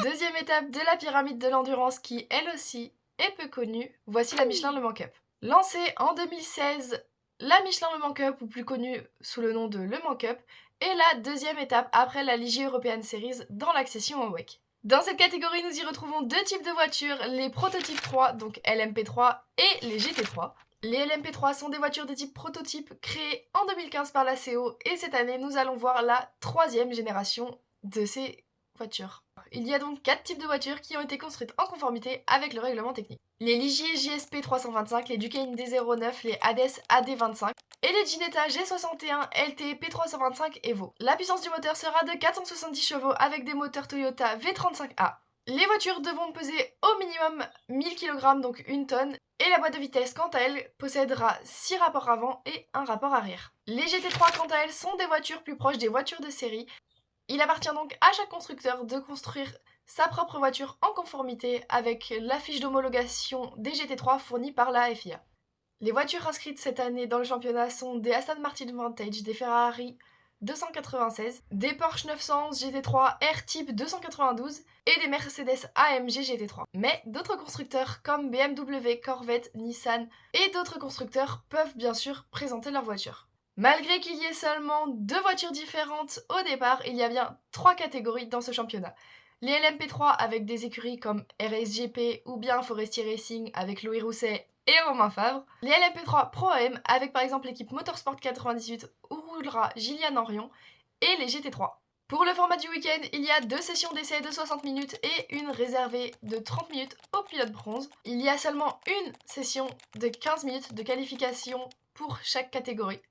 Deuxième étape de la pyramide de l'endurance qui, elle aussi, est peu connue. Voici la Michelin Le Mans Cup. Lancée en 2016, la Michelin Le Mans Cup, ou plus connue sous le nom de Le Mans Cup, est la deuxième étape après la Ligier European Series dans l'accession au WEC. Dans cette catégorie, nous y retrouvons deux types de voitures, les prototypes 3, donc LMP3, et les GT3. Les LMP3 sont des voitures de type prototype créées en 2015 par la CO, et cette année, nous allons voir la troisième génération de ces voitures. Il y a donc 4 types de voitures qui ont été construites en conformité avec le règlement technique. Les Ligier JSP 325, les Ducane D09, les Hades AD25 et les Ginetta G61 LT P325 Evo. La puissance du moteur sera de 470 chevaux avec des moteurs Toyota V35A. Les voitures devront peser au minimum 1000 kg, donc 1 tonne, et la boîte de vitesse, quant à elle, possédera 6 rapports avant et 1 rapport arrière. Les GT3, quant à elles, sont des voitures plus proches des voitures de série. Il appartient donc à chaque constructeur de construire sa propre voiture en conformité avec la fiche d'homologation des GT3 fournie par la FIA. Les voitures inscrites cette année dans le championnat sont des Aston Martin Vantage, des Ferrari 296, des Porsche 911 GT3 R-Type 292 et des Mercedes AMG GT3. Mais d'autres constructeurs comme BMW, Corvette, Nissan et d'autres constructeurs peuvent bien sûr présenter leur voiture. Malgré qu'il y ait seulement 2 voitures différentes au départ, il y a bien 3 catégories dans ce championnat. Les LMP3 avec des écuries comme RSGP ou bien Forestier Racing avec Louis Rousset et Romain Favre. Les LMP3 Pro AM avec par exemple l'équipe Motorsport 98 où roulera Gillian Henrion. Et les GT3. Pour le format du week-end, il y a 2 sessions d'essai de 60 minutes et une réservée de 30 minutes aux pilotes bronze. Il y a seulement une session de 15 minutes de qualification pour chaque catégorie.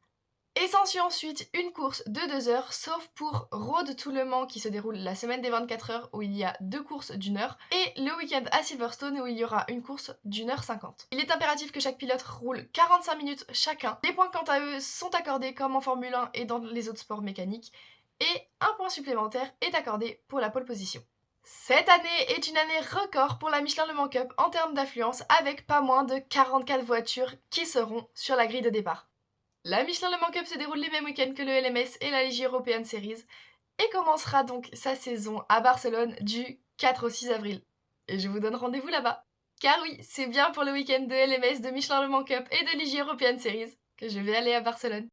Et s'ensuit ensuite une course de 2 heures, sauf pour Road to Le Mans qui se déroule la semaine des 24 heures où il y a 2 courses d'1 heure, et le week-end à Silverstone où il y aura une course d'1h50. Il est impératif que chaque pilote roule 45 minutes chacun. Les points quant à eux sont accordés comme en Formule 1 et dans les autres sports mécaniques, et un point supplémentaire est accordé pour la pole position. Cette année est une année record pour la Michelin Le Mans Cup en termes d'affluence avec pas moins de 44 voitures qui seront sur la grille de départ. La Michelin Le Mans Cup se déroule les mêmes week-ends que le LMS et la Ligier European Series et commencera donc sa saison à Barcelone du 4 au 6 avril. Et je vous donne rendez-vous là-bas. Car oui, c'est bien pour le week-end de LMS, de Michelin Le Mans Cup et de Ligier European Series que je vais aller à Barcelone.